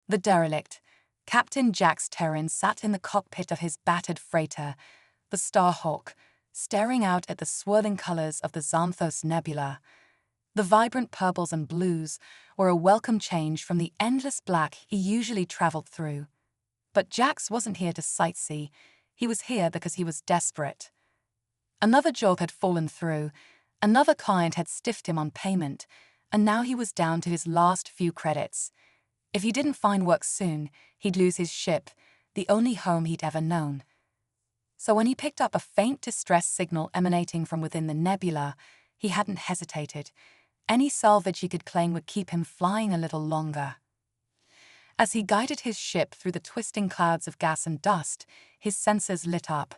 The derelict, Captain Jax Terran, sat in the cockpit of his battered freighter, the Starhawk, staring out at the swirling colors of the Xanthos Nebula. The vibrant purples and blues were a welcome change from the endless black he usually traveled through. But Jax wasn't here to sightsee. He was here because he was desperate. Another job had fallen through, another client had stiffed him on payment, and now he was down to his last few credits. If he didn't find work soon, he'd lose his ship, the only home he'd ever known. So when he picked up a faint distress signal emanating from within the nebula, he hadn't hesitated. Any salvage he could claim would keep him flying a little longer. As he guided his ship through the twisting clouds of gas and dust, his sensors lit up.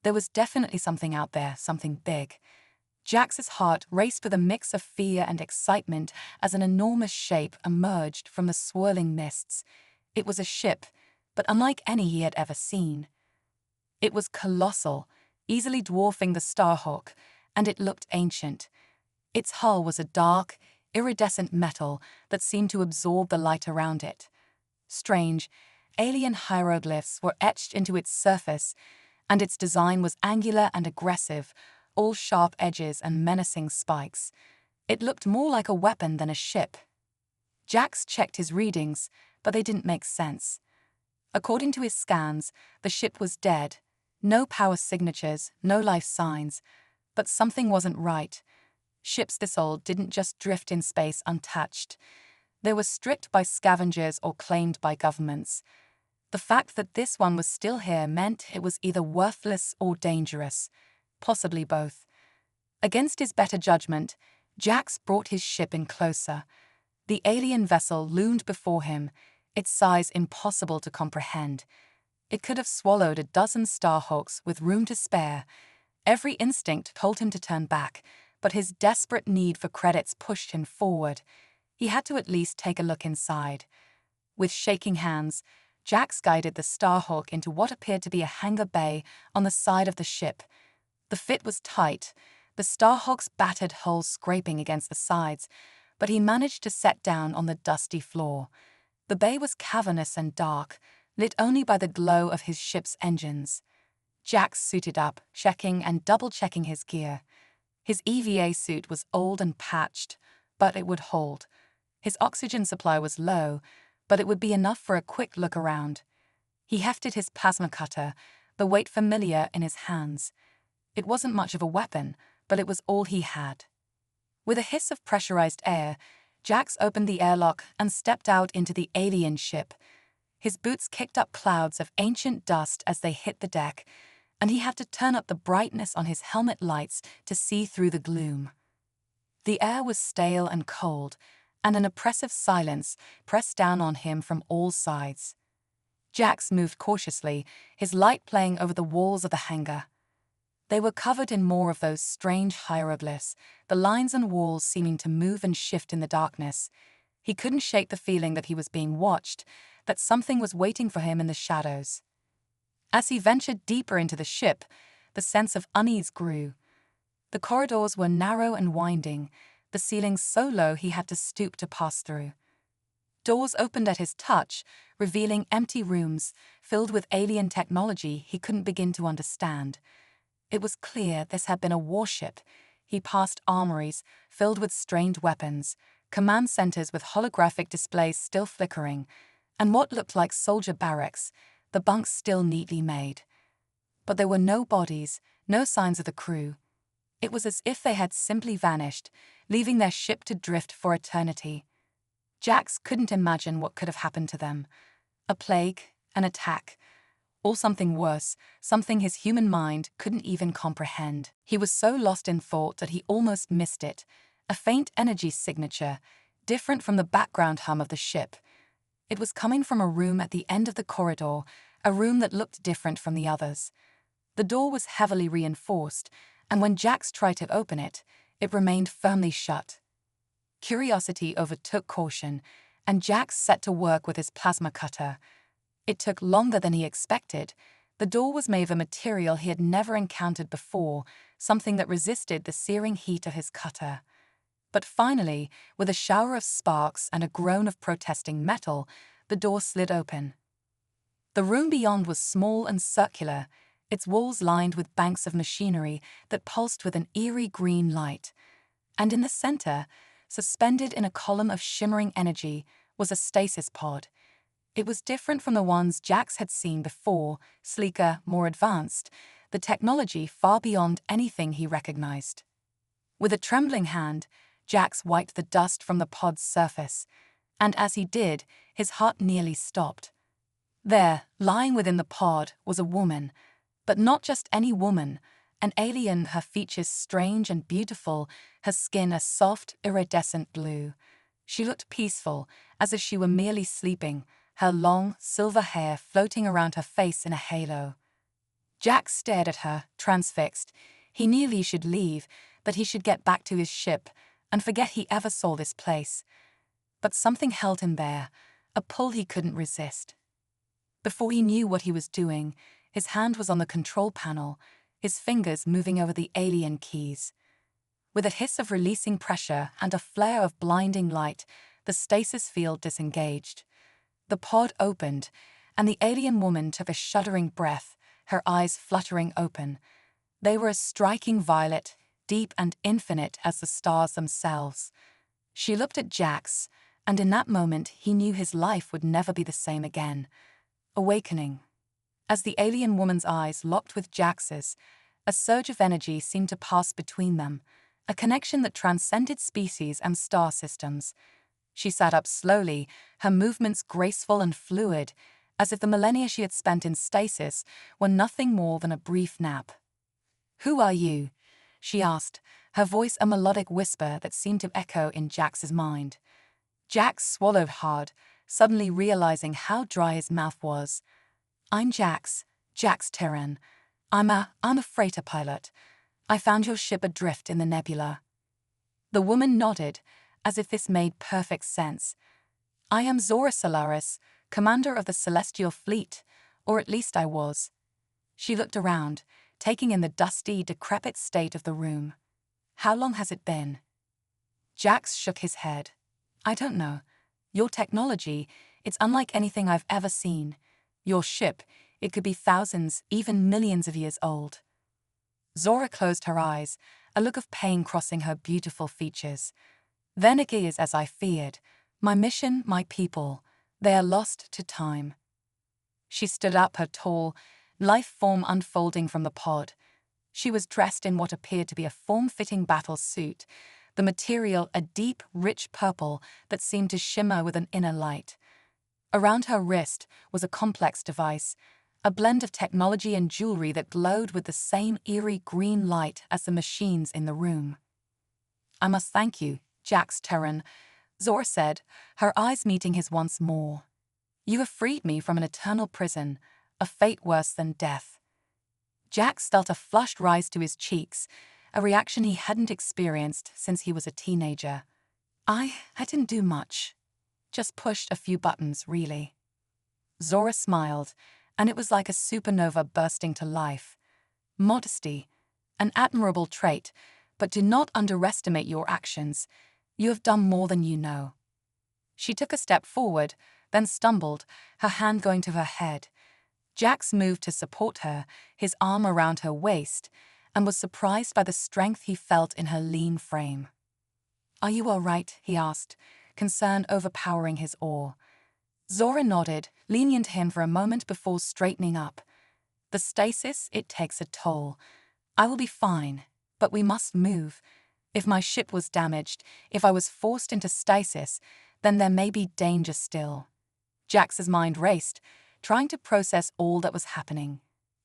There was definitely something out there, something big. Jax's heart raced with a mix of fear and excitement as an enormous shape emerged from the swirling mists. It was a ship, but unlike any he had ever seen. It was colossal, easily dwarfing the Starhawk, and it looked ancient. Its hull was a dark, iridescent metal that seemed to absorb the light around it. Strange, alien hieroglyphs were etched into its surface, and its design was angular and aggressive, all sharp edges and menacing spikes. It looked more like a weapon than a ship. Jax checked his readings, but they didn't make sense. According to his scans, the ship was dead. No power signatures, no life signs. But something wasn't right. Ships this old didn't just drift in space untouched. They were stripped by scavengers or claimed by governments. The fact that this one was still here meant it was either worthless or dangerous. Possibly both. Against his better judgment, Jax brought his ship in closer. The alien vessel loomed before him, its size impossible to comprehend. It could have swallowed a dozen Starhawks with room to spare. Every instinct told him to turn back, but his desperate need for credits pushed him forward. He had to at least take a look inside. With shaking hands, Jax guided the Starhawk into what appeared to be a hangar bay on the side of the ship. The fit was tight, the Starhawk's battered hull scraping against the sides, but he managed to set down on the dusty floor. The bay was cavernous and dark, lit only by the glow of his ship's engines. Jax suited up, checking and double-checking his gear. His EVA suit was old and patched, but it would hold. His oxygen supply was low, but it would be enough for a quick look around. He hefted his plasma cutter, the weight familiar in his hands. It wasn't much of a weapon, but it was all he had. With a hiss of pressurized air, Jax opened the airlock and stepped out into the alien ship. His boots kicked up clouds of ancient dust as they hit the deck, and he had to turn up the brightness on his helmet lights to see through the gloom. The air was stale and cold, and an oppressive silence pressed down on him from all sides. Jax moved cautiously, his light playing over the walls of the hangar. They were covered in more of those strange hieroglyphs, the lines and walls seeming to move and shift in the darkness. He couldn't shake the feeling that he was being watched, that something was waiting for him in the shadows. As he ventured deeper into the ship, the sense of unease grew. The corridors were narrow and winding, the ceilings so low he had to stoop to pass through. Doors opened at his touch, revealing empty rooms filled with alien technology he couldn't begin to understand. It was clear this had been a warship. He passed armories filled with strange weapons, command centers with holographic displays still flickering, and what looked like soldier barracks, the bunks still neatly made. But there were no bodies, no signs of the crew. It was as if they had simply vanished, leaving their ship to drift for eternity. Jax couldn't imagine what could have happened to them. A plague, an attack, or something worse, something his human mind couldn't even comprehend. He was so lost in thought that he almost missed it, a faint energy signature, different from the background hum of the ship. It was coming from a room at the end of the corridor, a room that looked different from the others. The door was heavily reinforced, and when Jax tried to open it, it remained firmly shut. Curiosity overtook caution, and Jax set to work with his plasma cutter. It took longer than he expected. The door was made of a material he had never encountered before, something that resisted the searing heat of his cutter. But finally, with a shower of sparks and a groan of protesting metal, the door slid open. The room beyond was small and circular, its walls lined with banks of machinery that pulsed with an eerie green light. And in the center, suspended in a column of shimmering energy, was a stasis pod. It was different from the ones Jax had seen before, sleeker, more advanced, the technology far beyond anything he recognized. With a trembling hand, Jax wiped the dust from the pod's surface, and as he did, his heart nearly stopped. There, lying within the pod, was a woman, but not just any woman, an alien, her features strange and beautiful, her skin a soft, iridescent blue. She looked peaceful, as if she were merely sleeping, her long, silver hair floating around her face in a halo. Jax stared at her, transfixed. He knew he should leave, that he should get back to his ship, and forget he ever saw this place. But something held him there, a pull he couldn't resist. Before he knew what he was doing, his hand was on the control panel, his fingers moving over the alien keys. With a hiss of releasing pressure and a flare of blinding light, the stasis field disengaged. The pod opened, and the alien woman took a shuddering breath, her eyes fluttering open. They were as striking violet, deep and infinite as the stars themselves. She looked at Jax, and in that moment he knew his life would never be the same again. Awakening. As the alien woman's eyes locked with Jax's, a surge of energy seemed to pass between them, a connection that transcended species and star systems. She sat up slowly, her movements graceful and fluid, as if the millennia she had spent in stasis were nothing more than a brief nap. "Who are you?" she asked, her voice a melodic whisper that seemed to echo in Jax's mind. Jax swallowed hard, suddenly realizing how dry his mouth was. "I'm Jax Terran. I'm a freighter pilot. I found your ship adrift in the nebula." The woman nodded, as if this made perfect sense. "I am Zora Solaris, commander of the Celestial Fleet, or at least I was." She looked around, taking in the dusty, decrepit state of the room. "How long has it been?" Jax shook his head. "I don't know. Your technology, it's unlike anything I've ever seen. Your ship, it could be thousands, even millions of years old." Zora closed her eyes, a look of pain crossing her beautiful features. "Then it is as I feared. My mission, my people, they are lost to time." She stood up, her tall, life form unfolding from the pod. She was dressed in what appeared to be a form-fitting battle suit, the material a deep, rich purple that seemed to shimmer with an inner light. Around her wrist was a complex device, a blend of technology and jewelry that glowed with the same eerie green light as the machines in the room. "I must thank you, Jax Terran," Zora said, her eyes meeting his once more. "You have freed me from an eternal prison, a fate worse than death." Jax felt a flush rise to his cheeks, a reaction he hadn't experienced since he was a teenager. I didn't do much. Just pushed a few buttons, really." Zora smiled, and it was like a supernova bursting to life. "Modesty, an admirable trait, but do not underestimate your actions. You have done more than you know." She took a step forward, then stumbled, her hand going to her head. Jax moved to support her, his arm around her waist, and was surprised by the strength he felt in her lean frame. "Are you all right?" he asked, concern overpowering his awe. Zora nodded, leaning into him for a moment before straightening up. "The stasis, it takes a toll. I will be fine, but we must move. If my ship was damaged, if I was forced into stasis, then there may be danger still." Jax's mind raced, trying to process all that was happening.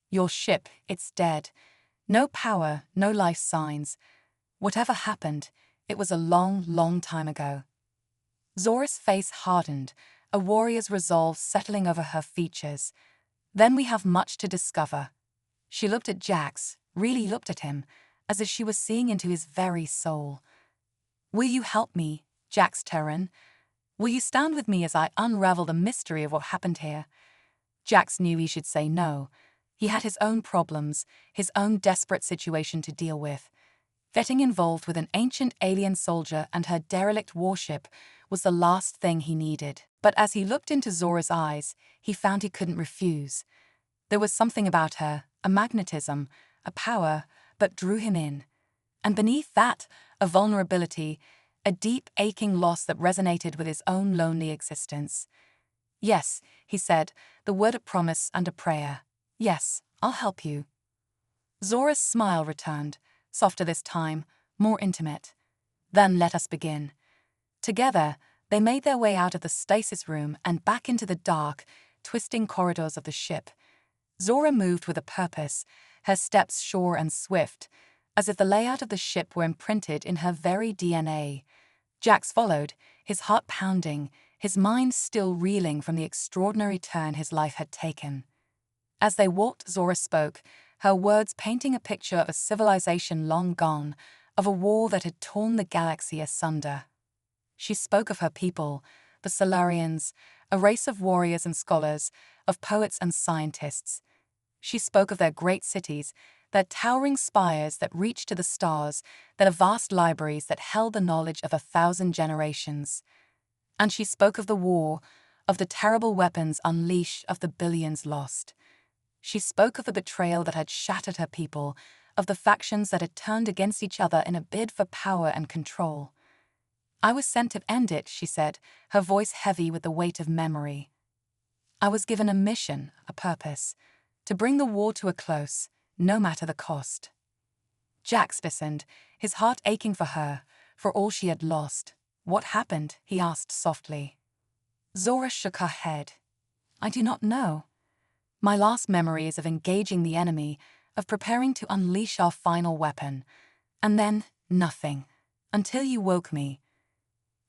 "Your ship, it's dead. No power, no life signs. Whatever happened, it was a long, long time ago." Zora's face hardened, a warrior's resolve settling over her features. "Then we have much to discover." She looked at Jax, really looked at him, as if she was seeing into his very soul. "Will you help me, Jax Terran? Will you stand with me as I unravel the mystery of what happened here?" Jax knew he should say no. He had his own problems, his own desperate situation to deal with. Getting involved with an ancient alien soldier and her derelict warship was the last thing he needed. But as he looked into Zora's eyes, he found he couldn't refuse. There was something about her, a magnetism, a power, that drew him in. And beneath that, a vulnerability, a deep, aching loss that resonated with his own lonely existence. "Yes," he said, the word a promise and a prayer. "Yes, I'll help you." Zora's smile returned, softer this time, more intimate. "Then let us begin." Together, they made their way out of the stasis room and back into the dark, twisting corridors of the ship. Zora moved with a purpose, her steps sure and swift, as if the layout of the ship were imprinted in her very DNA. Jax followed, his heart pounding, his mind still reeling from the extraordinary turn his life had taken. As they walked, Zora spoke, her words painting a picture of a civilization long gone, of a war that had torn the galaxy asunder. She spoke of her people, the Solarians, a race of warriors and scholars, of poets and scientists. She spoke of their great cities, their towering spires that reached to the stars, their vast libraries that held the knowledge of 1,000 generations. And she spoke of the war, of the terrible weapons unleashed, of the billions lost. She spoke of the betrayal that had shattered her people, of the factions that had turned against each other in a bid for power and control. "I was sent to end it," she said, her voice heavy with the weight of memory. "I was given a mission, a purpose, to bring the war to a close, no matter the cost." Jax listened, his heart aching for her, for all she had lost. "What happened?" he asked softly. Zora shook her head. "I do not know. My last memory is of engaging the enemy, of preparing to unleash our final weapon. And then, nothing, until you woke me."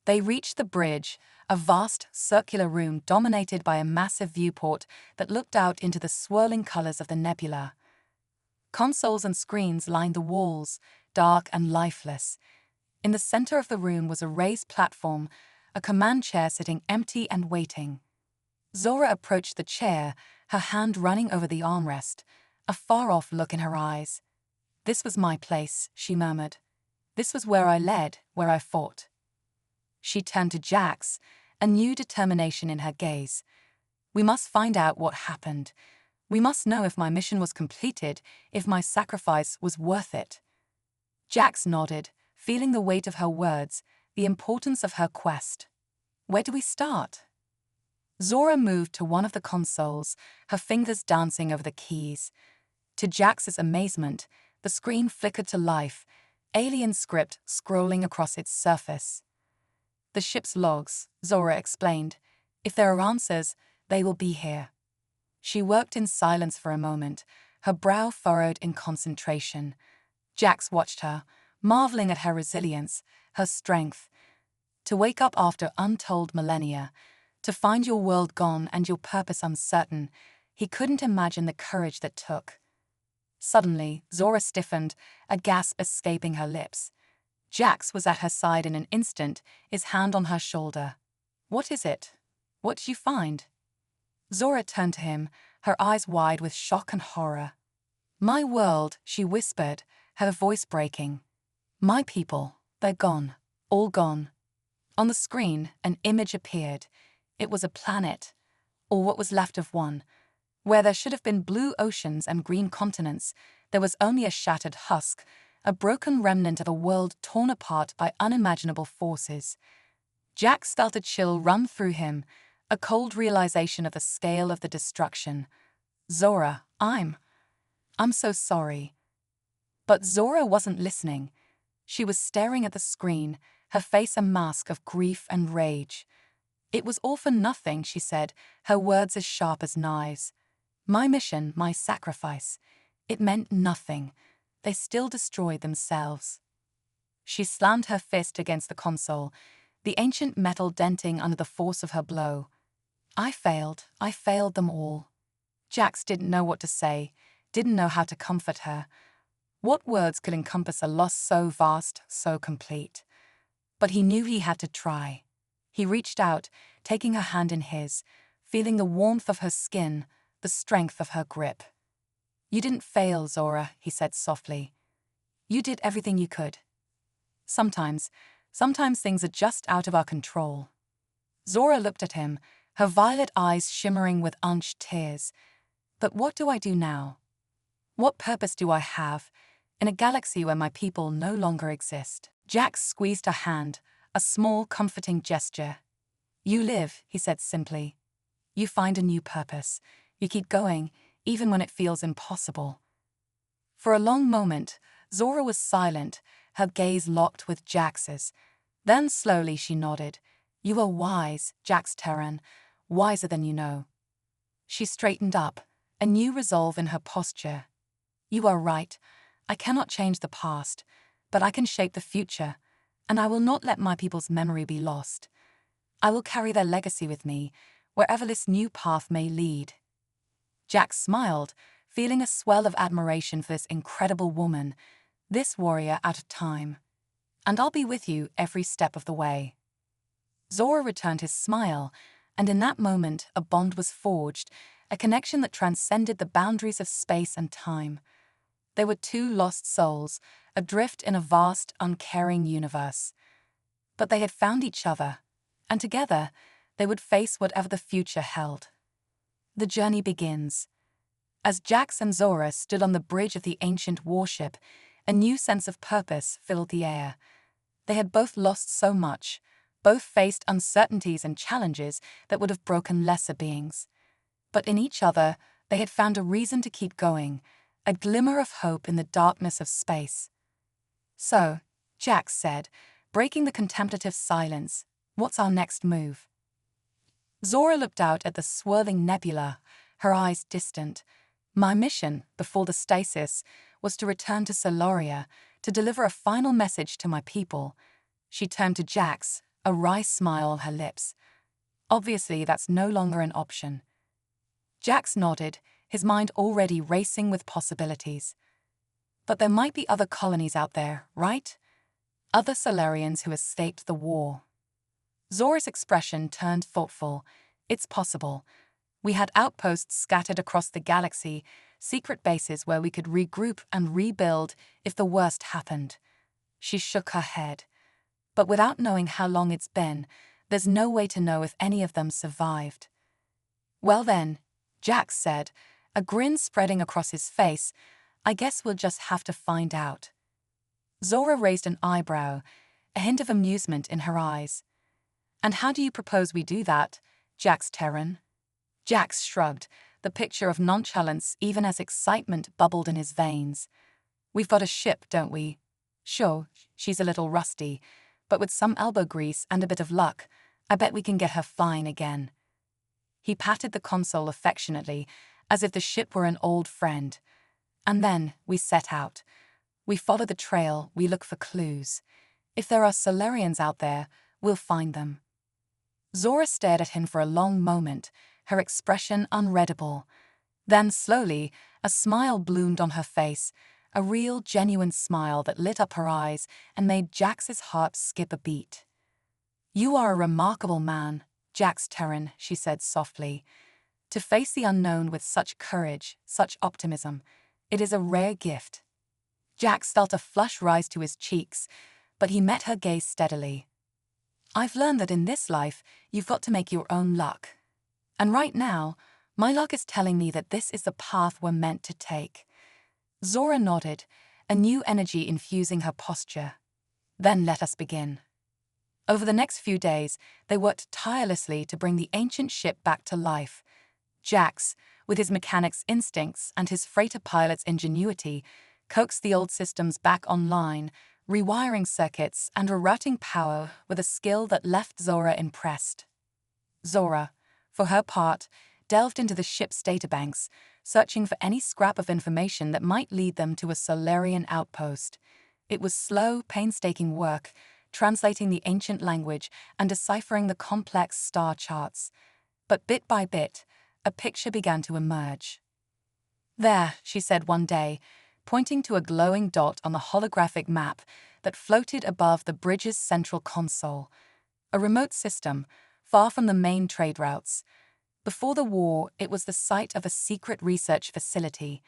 They reached the bridge, a vast, circular room dominated by a massive viewport that looked out into the swirling colors of the nebula. Consoles and screens lined the walls, dark and lifeless. In the center of the room was a raised platform, a command chair sitting empty and waiting. Zora approached the chair, her hand running over the armrest, a far-off look in her eyes. "This was my place," she murmured. "This was where I led, where I fought." She turned to Jax, a new determination in her gaze. "We must find out what happened. We must know if my mission was completed, if my sacrifice was worth it." Jax nodded, feeling the weight of her words, the importance of her quest. "Where do we start?" Zora moved to one of the consoles, her fingers dancing over the keys. To Jax's amazement, the screen flickered to life, alien script scrolling across its surface. "The ship's logs," Zora explained. "If there are answers, they will be here." She worked in silence for a moment, her brow furrowed in concentration. Jax watched her, marveling at her resilience, her strength. To wake up after untold millennia, to find your world gone and your purpose uncertain, he couldn't imagine the courage that took. Suddenly, Zora stiffened, a gasp escaping her lips. Jax was at her side in an instant, his hand on her shoulder. "What is it? What did you find?" Zora turned to him, her eyes wide with shock and horror. "My world," she whispered, her voice breaking. "My people, they're gone, all gone." On the screen, an image appeared. It was a planet, or what was left of one. Where there should have been blue oceans and green continents, there was only a shattered husk, a broken remnant of a world torn apart by unimaginable forces. Jax felt a chill run through him, a cold realization of the scale of the destruction. "Zora, I'm so sorry." But Zora wasn't listening. She was staring at the screen, her face a mask of grief and rage. "It was all for nothing," she said, her words as sharp as knives. "My mission, my sacrifice. It meant nothing. They still destroyed themselves." She slammed her fist against the console, the ancient metal denting under the force of her blow. I failed them all." Jax didn't know what to say, didn't know how to comfort her. What words could encompass a loss so vast, so complete? But he knew he had to try. He reached out, taking her hand in his, feeling the warmth of her skin, the strength of her grip. "You didn't fail, Zora," he said softly. "You did everything you could. Sometimes things are just out of our control." Zora looked at him, her violet eyes shimmering with unshed tears. But what do I do now? What purpose do I have in a galaxy where my people no longer exist? Jax squeezed her hand, a small, comforting gesture. You live, he said simply. You find a new purpose. You keep going, even when it feels impossible. For a long moment, Zora was silent, her gaze locked with Jax's. Then slowly she nodded. You are wise, Jax Terran, wiser than you know. She straightened up, a new resolve in her posture. You are right. I cannot change the past, but I can shape the future, and I will not let my people's memory be lost. I will carry their legacy with me, wherever this new path may lead. Jax smiled, feeling a swell of admiration for this incredible woman, this warrior out of time. And I'll be with you every step of the way. Zora returned his smile, and in that moment a bond was forged, a connection that transcended the boundaries of space and time. They were two lost souls, adrift in a vast, uncaring universe. But they had found each other, and together they would face whatever the future held. The journey begins. As Jax and Zora stood on the bridge of the ancient warship, a new sense of purpose filled the air. They had both lost so much, both faced uncertainties and challenges that would have broken lesser beings. But in each other, they had found a reason to keep going, a glimmer of hope in the darkness of space. So, Jax said, breaking the contemplative silence, what's our next move? Zora looked out at the swirling nebula, her eyes distant. My mission, before the stasis, was to return to Solaria, to deliver a final message to my people. She turned to Jax, a wry smile on her lips. Obviously, that's no longer an option. Jax nodded, his mind already racing with possibilities. But there might be other colonies out there, right? Other Solarians who escaped the war. Zora's expression turned thoughtful. It's possible. We had outposts scattered across the galaxy, secret bases where we could regroup and rebuild if the worst happened. She shook her head. But without knowing how long it's been, there's no way to know if any of them survived. Well then, Jax said, a grin spreading across his face, I guess we'll just have to find out. Zora raised an eyebrow, a hint of amusement in her eyes. And how do you propose we do that, Jax Terran? Jax shrugged, the picture of nonchalance even as excitement bubbled in his veins. We've got a ship, don't we? Sure, she's a little rusty, but with some elbow grease and a bit of luck, I bet we can get her flying again. He patted the console affectionately, as if the ship were an old friend. And then we set out. We follow the trail, we look for clues. If there are Solarians out there, we'll find them. Zora stared at him for a long moment, her expression unreadable. Then slowly, a smile bloomed on her face, a real, genuine smile that lit up her eyes and made Jax's heart skip a beat. You are a remarkable man, Jax Terran, she said softly. To face the unknown with such courage, such optimism, it is a rare gift. Jax felt a flush rise to his cheeks, but he met her gaze steadily. I've learned that in this life, you've got to make your own luck. And right now, my luck is telling me that this is the path we're meant to take. Zora nodded, a new energy infusing her posture. Then let us begin. Over the next few days, they worked tirelessly to bring the ancient ship back to life. Jax, with his mechanic's instincts and his freighter pilot's ingenuity, coaxed the old systems back online, rewiring circuits and rerouting power with a skill that left Zora impressed. Zora, for her part, delved into the ship's databanks, searching for any scrap of information that might lead them to a Solarian outpost. It was slow, painstaking work, translating the ancient language and deciphering the complex star charts. But bit by bit, a picture began to emerge. There, she said one day, pointing to a glowing dot on the holographic map that floated above the bridge's central console. A remote system, far from the main trade routes. Before the war, it was the site of a secret research facility.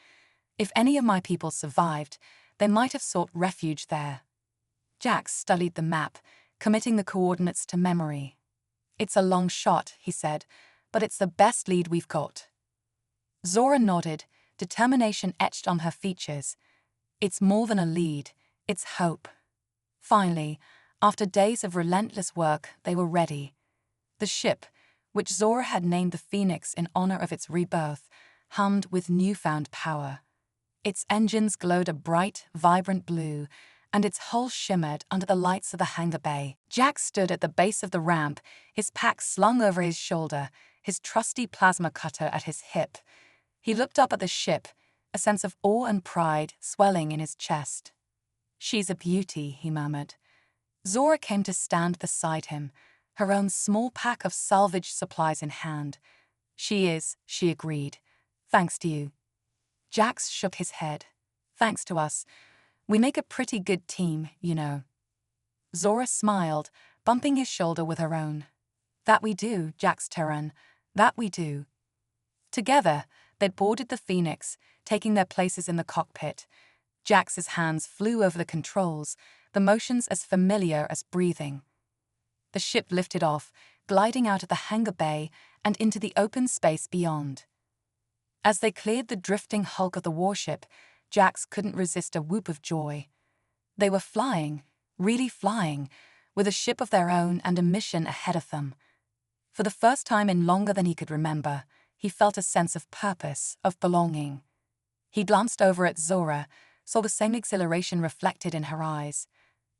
If any of my people survived, they might have sought refuge there. Jax studied the map, committing the coordinates to memory. It's a long shot, he said, but it's the best lead we've got. Zora nodded, determination etched on her features. It's more than a lead, it's hope. Finally, after days of relentless work, they were ready. The ship, which Zora had named the Phoenix in honor of its rebirth, hummed with newfound power. Its engines glowed a bright, vibrant blue, and its hull shimmered under the lights of the hangar bay. Jack stood at the base of the ramp, his pack slung over his shoulder, his trusty plasma cutter at his hip. He looked up at the ship, a sense of awe and pride swelling in his chest. "She's a beauty," he murmured. Zora came to stand beside him, her own small pack of salvage supplies in hand. "She is," she agreed. "Thanks to you." Jax shook his head. "Thanks to us. We make a pretty good team, you know." Zora smiled, bumping his shoulder with her own. "That we do, Jax Terran. That we do." Together, they'd boarded the Phoenix, taking their places in the cockpit. Jax's hands flew over the controls, the motions as familiar as breathing. The ship lifted off, gliding out of the hangar bay and into the open space beyond. As they cleared the drifting hulk of the warship, Jax couldn't resist a whoop of joy. They were flying, really flying, with a ship of their own and a mission ahead of them. For the first time in longer than he could remember, he felt a sense of purpose, of belonging. He glanced over at Zora, saw the same exhilaration reflected in her eyes.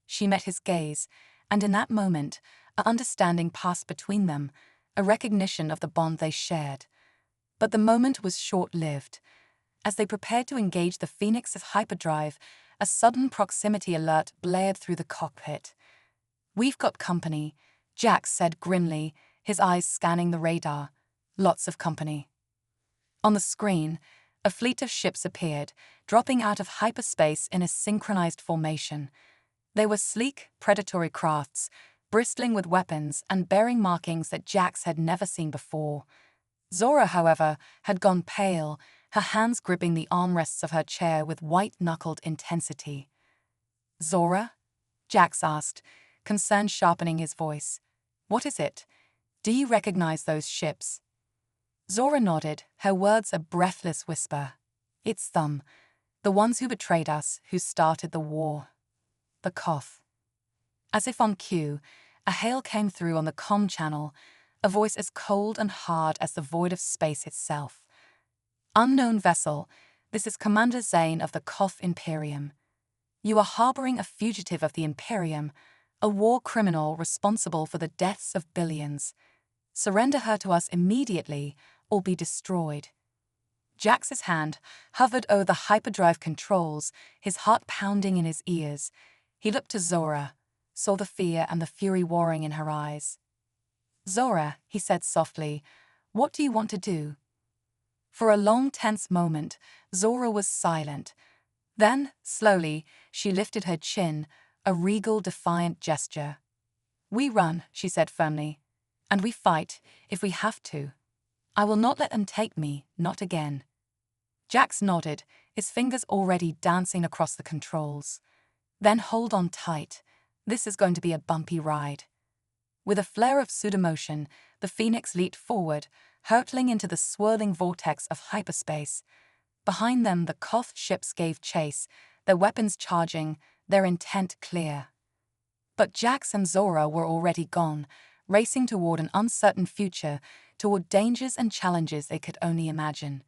She met his gaze, and in that moment, an understanding passed between them, a recognition of the bond they shared. But the moment was short-lived. As they prepared to engage the Phoenix's hyperdrive, a sudden proximity alert blared through the cockpit. "We've got company," Jax said grimly, his eyes scanning the radar. "Lots of company." On the screen, a fleet of ships appeared, dropping out of hyperspace in a synchronized formation. They were sleek, predatory crafts, bristling with weapons and bearing markings that Jax had never seen before. Zora, however, had gone pale, her hands gripping the armrests of her chair with white-knuckled intensity. "Zora?" Jax asked, concern sharpening his voice. "What is it? Do you recognize those ships?" Zora nodded, her words a breathless whisper. "It's them. The ones who betrayed us, who started the war." The cough. As if on cue, a hail came through on the comm channel, a voice as cold and hard as the void of space itself. "Unknown vessel, this is Commander Zane of the Koth Imperium. You are harboring a fugitive of the Imperium, a war criminal responsible for the deaths of billions. Surrender her to us immediately, or be destroyed." Jax's hand hovered over the hyperdrive controls, his heart pounding in his ears. He looked to Zora, saw the fear and the fury warring in her eyes. "Zora," he said softly, "what do you want to do?" For a long, tense moment, Zora was silent. Then, slowly, she lifted her chin, a regal, defiant gesture. "We run," she said firmly, "and we fight, if we have to. I will not let them take me, not again." Jax nodded, his fingers already dancing across the controls. "Then hold on tight. This is going to be a bumpy ride." With a flare of pseudomotion, the Phoenix leaped forward, hurtling into the swirling vortex of hyperspace. Behind them, the Koth ships gave chase, their weapons charging, their intent clear. But Jax and Zora were already gone, racing toward an uncertain future, toward dangers and challenges they could only imagine.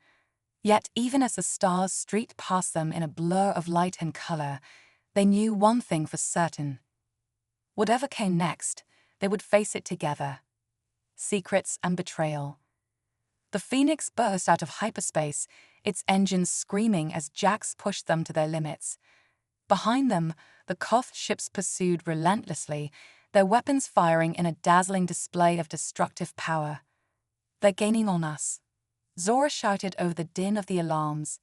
Yet even as the stars streaked past them in a blur of light and color, they knew one thing for certain. Whatever came next, they would face it together. Secrets and betrayal. The Phoenix burst out of hyperspace, its engines screaming as Jax pushed them to their limits. Behind them, the Koth ships pursued relentlessly, their weapons firing in a dazzling display of destructive power. "They're gaining on us," Zora shouted over the din of the alarms.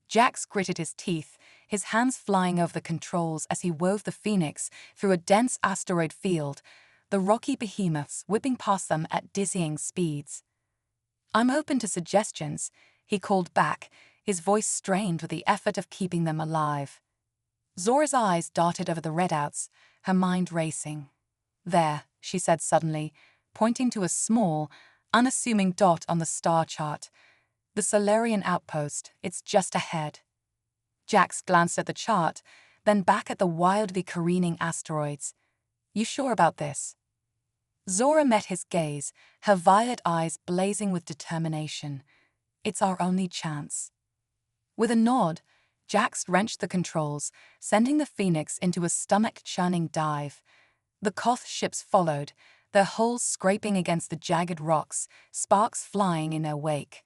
Jax gritted his teeth, his hands flying over the controls as he wove the Phoenix through a dense asteroid field, the rocky behemoths whipping past them at dizzying speeds. "I'm open to suggestions," he called back, his voice strained with the effort of keeping them alive. Zora's eyes darted over the readouts, her mind racing. "There," she said suddenly, pointing to a small, unassuming dot on the star chart. The Solarian outpost, it's just ahead. Jax glanced at the chart, then back at the wildly careening asteroids. You sure about this? Zora met his gaze, her violet eyes blazing with determination. It's our only chance. With a nod, Jax wrenched the controls, sending the Phoenix into a stomach-churning dive. The Koth ships followed, their hulls scraping against the jagged rocks, sparks flying in their wake.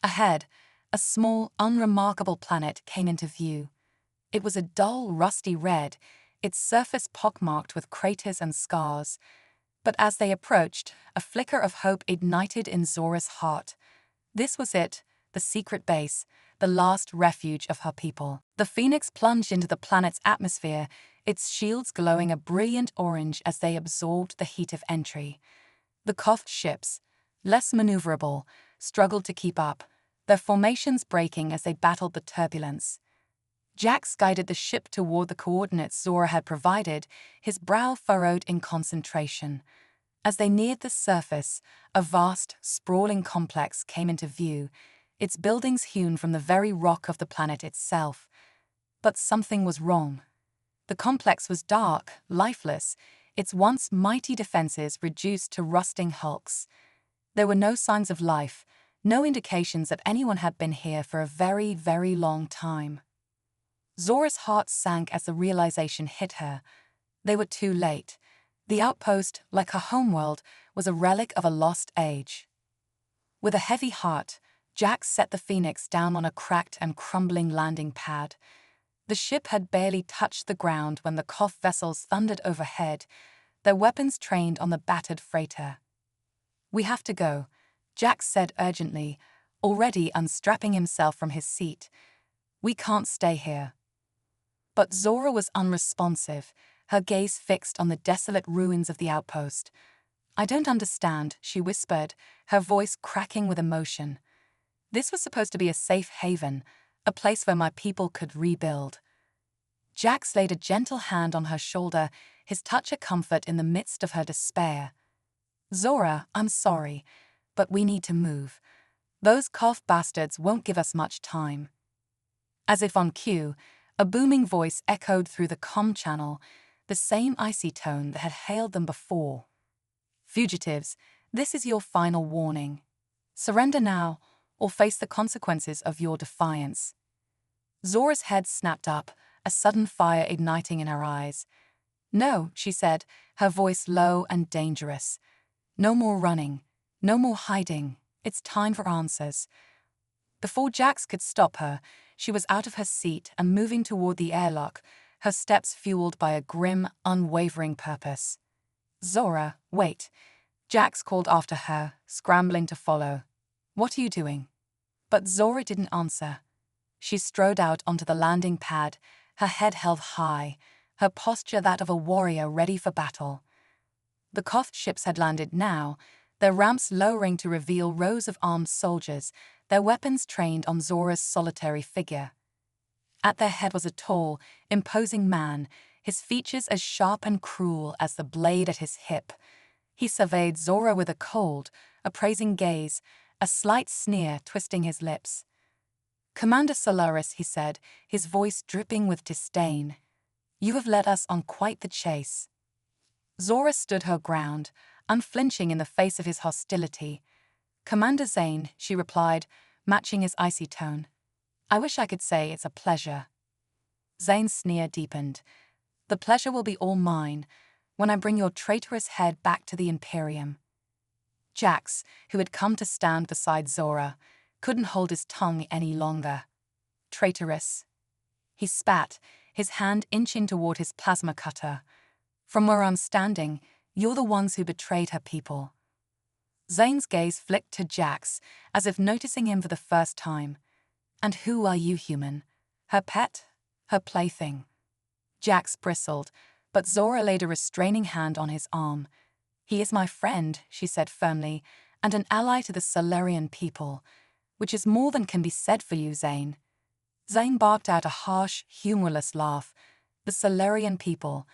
Ahead, a small, unremarkable planet came into view. It was a dull, rusty red, its surface pockmarked with craters and scars. But as they approached, a flicker of hope ignited in Zora's heart. This was it, the secret base, the last refuge of her people. The Phoenix plunged into the planet's atmosphere, its shields glowing a brilliant orange as they absorbed the heat of entry. The Koth ships, less maneuverable, struggled to keep up, their formations breaking as they battled the turbulence. Jax guided the ship toward the coordinates Zora had provided, his brow furrowed in concentration. As they neared the surface, a vast, sprawling complex came into view, its buildings hewn from the very rock of the planet itself. But something was wrong. The complex was dark, lifeless, its once mighty defenses reduced to rusting hulks. There were no signs of life, no indications that anyone had been here for a very, very long time. Zora's heart sank as the realization hit her. They were too late. The outpost, like her homeworld, was a relic of a lost age. With a heavy heart, Jax set the Phoenix down on a cracked and crumbling landing pad. The ship had barely touched the ground when the Koth vessels thundered overhead, their weapons trained on the battered freighter. "We have to go," Jax said urgently, already unstrapping himself from his seat. "We can't stay here." But Zora was unresponsive, her gaze fixed on the desolate ruins of the outpost. "I don't understand," she whispered, her voice cracking with emotion. "This was supposed to be a safe haven, a place where my people could rebuild." Jax laid a gentle hand on her shoulder, his touch a comfort in the midst of her despair. "Zora, I'm sorry, but we need to move. Those Koth bastards won't give us much time." As if on cue, a booming voice echoed through the comm channel, the same icy tone that had hailed them before. "Fugitives, this is your final warning. Surrender now, or face the consequences of your defiance." Zora's head snapped up, a sudden fire igniting in her eyes. "No," she said, her voice low and dangerous. "No more running, no more hiding. It's time for answers." Before Jax could stop her, she was out of her seat and moving toward the airlock, her steps fueled by a grim, unwavering purpose. "Zora, wait," Jax called after her, scrambling to follow. "What are you doing?" But Zora didn't answer. She strode out onto the landing pad, her head held high, her posture that of a warrior ready for battle. The Koth ships had landed now, their ramps lowering to reveal rows of armed soldiers, their weapons trained on Zora's solitary figure. At their head was a tall, imposing man, his features as sharp and cruel as the blade at his hip. He surveyed Zora with a cold, appraising gaze, a slight sneer twisting his lips. "Commander Solaris," he said, his voice dripping with disdain. "You have led us on quite the chase." Zora stood her ground, unflinching in the face of his hostility. "Commander Zane," she replied, matching his icy tone. "I wish I could say it's a pleasure." Zane's sneer deepened. "The pleasure will be all mine, when I bring your traitorous head back to the Imperium." Jax, who had come to stand beside Zora, couldn't hold his tongue any longer. "Traitorous." He spat, his hand inching toward his plasma cutter. "From where I'm standing, you're the ones who betrayed her people." Zane's gaze flicked to Jax, as if noticing him for the first time. "And who are you, human? Her pet? Her plaything?" Jax bristled, but Zora laid a restraining hand on his arm. "He is my friend," she said firmly, "and an ally to the Solarian people, which is more than can be said for you, Zane." Zane barked out a harsh, humorless laugh. "The Solarian people.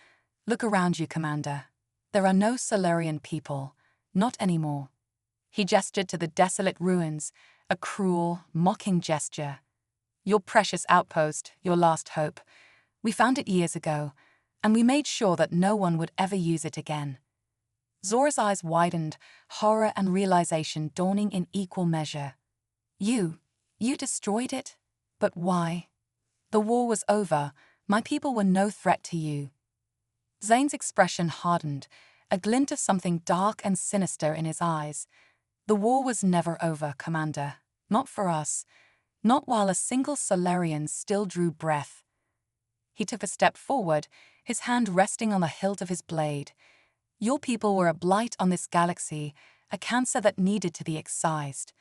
Look around you, Commander. There are no Solarian people. Not anymore. He gestured to the desolate ruins, a cruel, mocking gesture. Your precious outpost, your last hope. We found it years ago, and we made sure that no one would ever use it again. Zora's eyes widened, horror and realization dawning in equal measure. You destroyed it? But why? The war was over. My people were no threat to you. Zane's expression hardened, a glint of something dark and sinister in his eyes. The war was never over, Commander. Not for us. Not while a single Solarian still drew breath. He took a step forward, his hand resting on the hilt of his blade. Your people were a blight on this galaxy, a cancer that needed to be excised.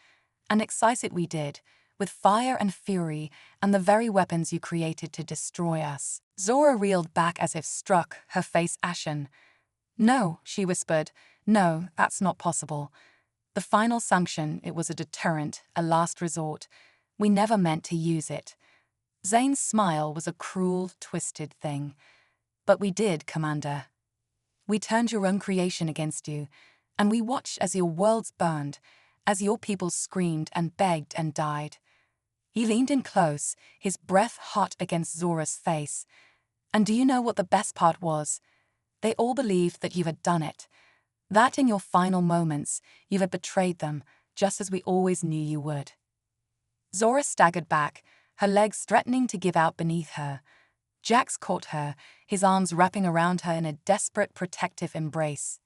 And excise it we did, with fire and fury and the very weapons you created to destroy us. Zora reeled back as if struck, her face ashen. No, she whispered. No, that's not possible. The final sanction, it was a deterrent, a last resort. We never meant to use it. Zane's smile was a cruel, twisted thing. But we did, Commander. We turned your own creation against you, and we watched as your worlds burned, as your people screamed and begged and died. He leaned in close, his breath hot against Zora's face. And do you know what the best part was? They all believed that you had done it. That in your final moments, you had betrayed them, just as we always knew you would. Zora staggered back, her legs threatening to give out beneath her. Jax caught her, his arms wrapping around her in a desperate, protective embrace.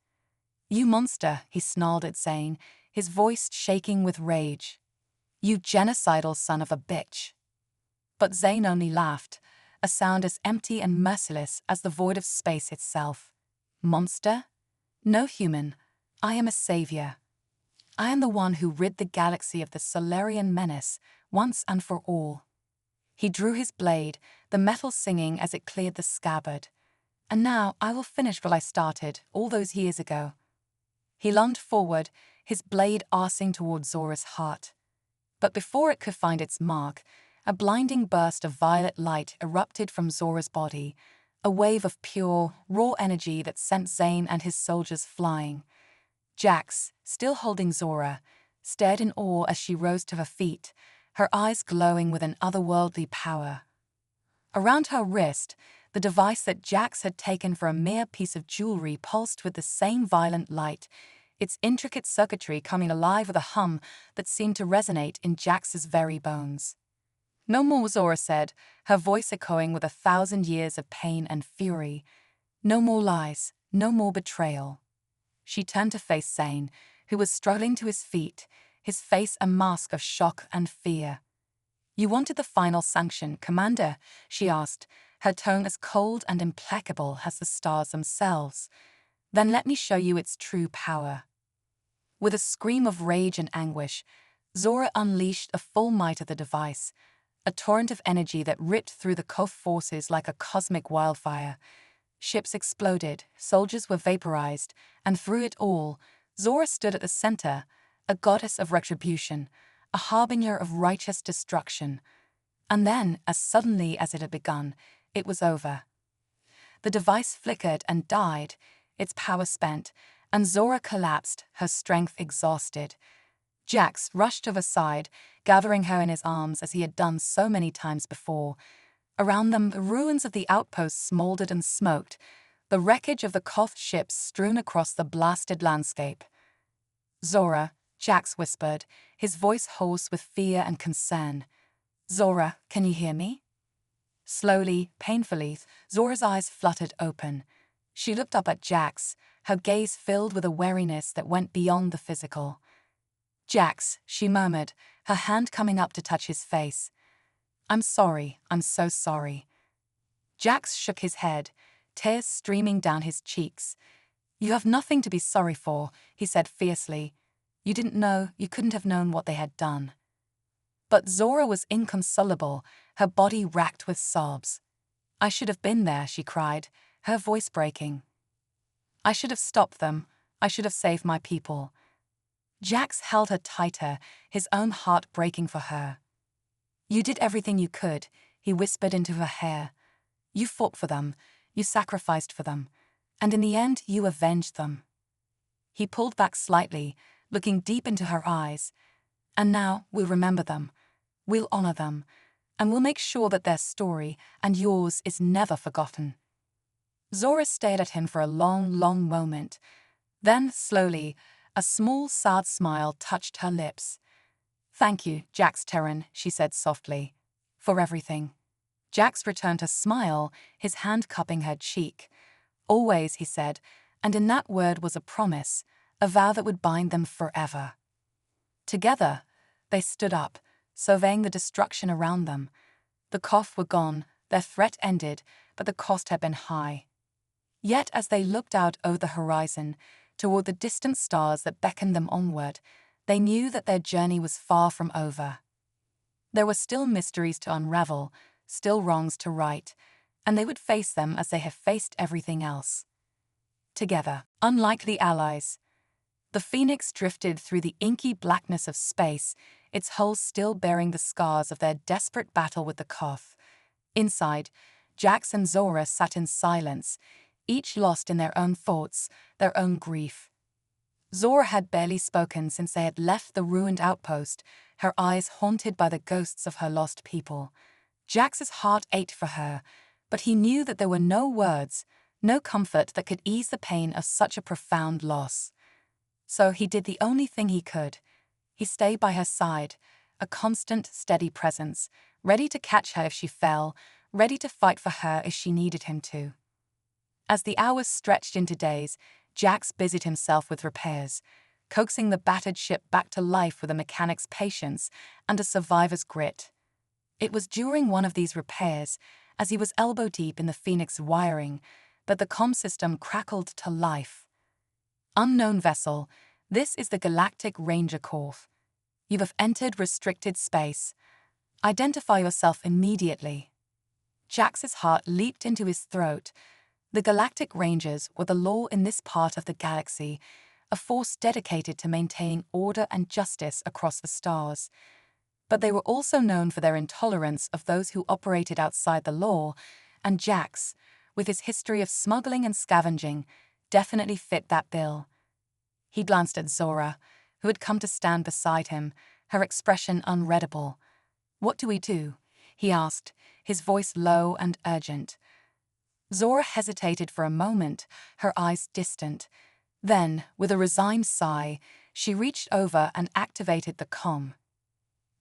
You monster, he snarled at Zane, his voice shaking with rage. You genocidal son of a bitch. But Zane only laughed, a sound as empty and merciless as the void of space itself. Monster? No, human. I am a savior. I am the one who rid the galaxy of the Solarian menace, once and for all. He drew his blade, the metal singing as it cleared the scabbard. And now I will finish what I started all those years ago. He lunged forward, his blade arsing toward Zora's heart. But before it could find its mark, a blinding burst of violet light erupted from Zora's body, a wave of pure, raw energy that sent Zane and his soldiers flying. Jax, still holding Zora, stared in awe as she rose to her feet, her eyes glowing with an otherworldly power. Around her wrist, the device that Jax had taken for a mere piece of jewelry pulsed with the same violent light, its intricate circuitry coming alive with a hum that seemed to resonate in Jax's very bones. No more, Zora said, her voice echoing with 1,000 years of pain and fury. No more lies, no more betrayal. She turned to face Zane, who was struggling to his feet, his face a mask of shock and fear. You wanted the final sanction, Commander, she asked, her tone as cold and implacable as the stars themselves. Then let me show you its true power. With a scream of rage and anguish, Zora unleashed the full might of the device, a torrent of energy that ripped through the Koth forces like a cosmic wildfire. Ships exploded, soldiers were vaporized, and through it all, Zora stood at the center, a goddess of retribution, a harbinger of righteous destruction. And then, as suddenly as it had begun, it was over. The device flickered and died, its power spent, and Zora collapsed, her strength exhausted. Jax rushed to her side, gathering her in his arms as he had done so many times before. Around them, the ruins of the outposts smoldered and smoked, the wreckage of the Koth ships strewn across the blasted landscape. Zora, Jax whispered, his voice hoarse with fear and concern. Zora, can you hear me? Slowly, painfully, Zora's eyes fluttered open. She looked up at Jax, her gaze filled with a wariness that went beyond the physical. Jax, she murmured, her hand coming up to touch his face. I'm sorry, I'm so sorry. Jax shook his head, tears streaming down his cheeks. You have nothing to be sorry for, he said fiercely. You didn't know, you couldn't have known what they had done. But Zora was inconsolable, her body racked with sobs. I should have been there, she cried, her voice breaking. I should have stopped them, I should have saved my people. Jax held her tighter, his own heart breaking for her. You did everything you could, he whispered into her hair. You fought for them, you sacrificed for them, and in the end you avenged them. He pulled back slightly, looking deep into her eyes. And now we'll remember them. We'll honor them. And we'll make sure that their story, and yours, is never forgotten. Zora stared at him for a long, long moment. Then, slowly, a small, sad smile touched her lips. "Thank you, Jax Terran," she said softly, "for everything." Jax returned her smile, his hand cupping her cheek. "Always," he said, and in that word was a promise, a vow that would bind them forever. Together, they stood up, surveying the destruction around them. The Koth were gone, their threat ended, but the cost had been high. Yet as they looked out over the horizon, toward the distant stars that beckoned them onward, they knew that their journey was far from over. There were still mysteries to unravel, still wrongs to right, and they would face them as they have faced everything else. Together, unlikely allies. The Phoenix drifted through the inky blackness of space, its hull still bearing the scars of their desperate battle with the Koth. Inside, Jax and Zora sat in silence, each lost in their own thoughts, their own grief. Zora had barely spoken since they had left the ruined outpost, her eyes haunted by the ghosts of her lost people. Jax's heart ached for her, but he knew that there were no words, no comfort that could ease the pain of such a profound loss. So he did the only thing he could. He stayed by her side, a constant, steady presence, ready to catch her if she fell, ready to fight for her if she needed him to. As the hours stretched into days, Jax busied himself with repairs, coaxing the battered ship back to life with a mechanic's patience and a survivor's grit. It was during one of these repairs, as he was elbow-deep in the Phoenix wiring, that the comm system crackled to life. "Unknown vessel, this is the Galactic Ranger Corps. You have entered restricted space. Identify yourself immediately." Jax's heart leaped into his throat. The Galactic Rangers were the law in this part of the galaxy, a force dedicated to maintaining order and justice across the stars. But they were also known for their intolerance of those who operated outside the law, and Jax, with his history of smuggling and scavenging, definitely fit that bill. He glanced at Zora, who had come to stand beside him, her expression unreadable. "What do we do?" he asked, his voice low and urgent. Zora hesitated for a moment, her eyes distant. Then, with a resigned sigh, she reached over and activated the comm.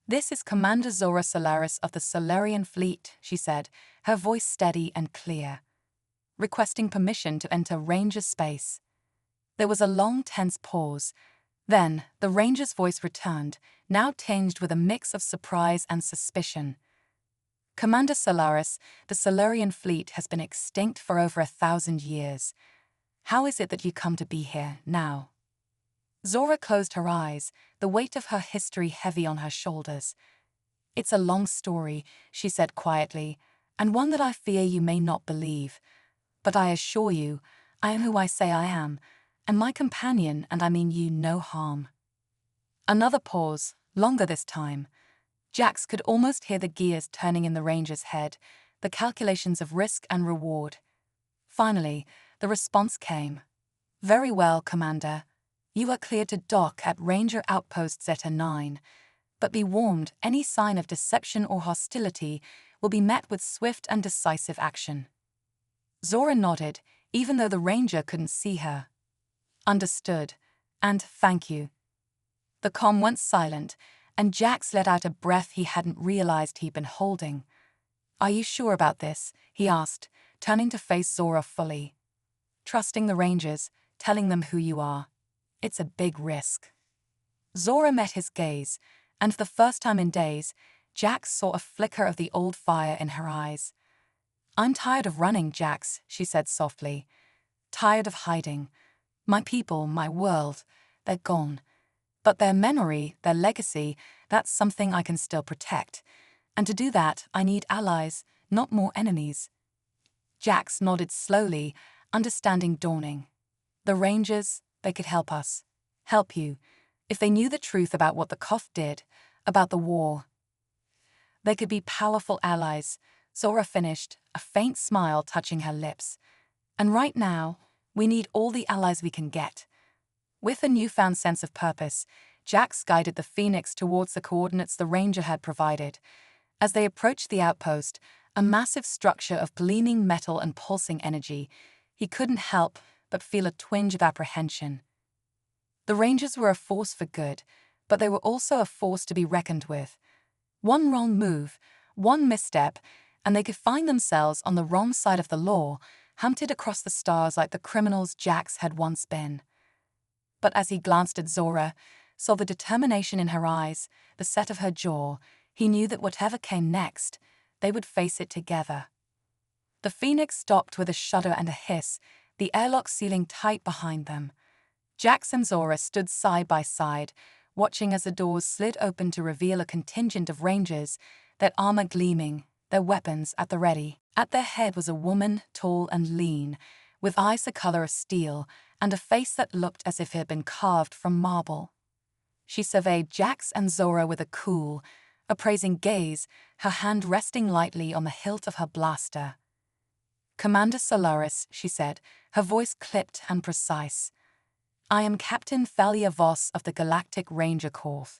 "This is Commander Zora Solaris of the Solarian Fleet," she said, her voice steady and clear. "Requesting permission to enter Ranger space." There was a long, tense pause. Then, the Ranger's voice returned, now tinged with a mix of surprise and suspicion. "Commander Solaris, the Solarian Fleet has been extinct for over 1,000 years. How is it that you come to be here now?" Zora closed her eyes, the weight of her history heavy on her shoulders. "It's a long story," she said quietly, "and one that I fear you may not believe. But I assure you, I am who I say I am, and my companion, and I mean you, no harm." Another pause, longer this time. Jax could almost hear the gears turning in the Ranger's head, the calculations of risk and reward. Finally, the response came. "Very well, Commander. You are cleared to dock at Ranger Outpost Zeta 9. But be warned, any sign of deception or hostility will be met with swift and decisive action." Zora nodded, even though the Ranger couldn't see her. "Understood, and thank you." The comm went silent, and Jax let out a breath he hadn't realized he'd been holding. "Are you sure about this?" he asked, turning to face Zora fully. "Trusting the Rangers, telling them who you are. It's a big risk." Zora met his gaze, and for the first time in days, Jax saw a flicker of the old fire in her eyes. "I'm tired of running, Jax," she said softly. "Tired of hiding. My people, my world, they're gone. But their memory, their legacy, that's something I can still protect. And to do that, I need allies, not more enemies." Jax nodded slowly, understanding dawning. "The Rangers, they could help us. Help you. If they knew the truth about what the Koth did, about the war. They could be powerful allies," Zora finished, a faint smile touching her lips. "And right now, we need all the allies we can get. With a newfound sense of purpose, Jax guided the Phoenix towards the coordinates the Ranger had provided. As they approached the outpost, a massive structure of gleaming metal and pulsing energy, he couldn't help but feel a twinge of apprehension. The Rangers were a force for good, but they were also a force to be reckoned with. One wrong move, one misstep, and they could find themselves on the wrong side of the law, hunted across the stars like the criminals Jax had once been. But as he glanced at Zora, saw the determination in her eyes, the set of her jaw, he knew that whatever came next, they would face it together. The Phoenix stopped with a shudder and a hiss, the airlock sealing tight behind them. Jax and Zora stood side by side, watching as the doors slid open to reveal a contingent of Rangers, their armor gleaming, their weapons at the ready. At their head was a woman, tall and lean, with eyes the color of steel and a face that looked as if it had been carved from marble. She surveyed Jax and Zora with a cool, appraising gaze, her hand resting lightly on the hilt of her blaster. "Commander Solaris," she said, her voice clipped and precise. "I am Captain Thalia Voss of the Galactic Ranger Corps.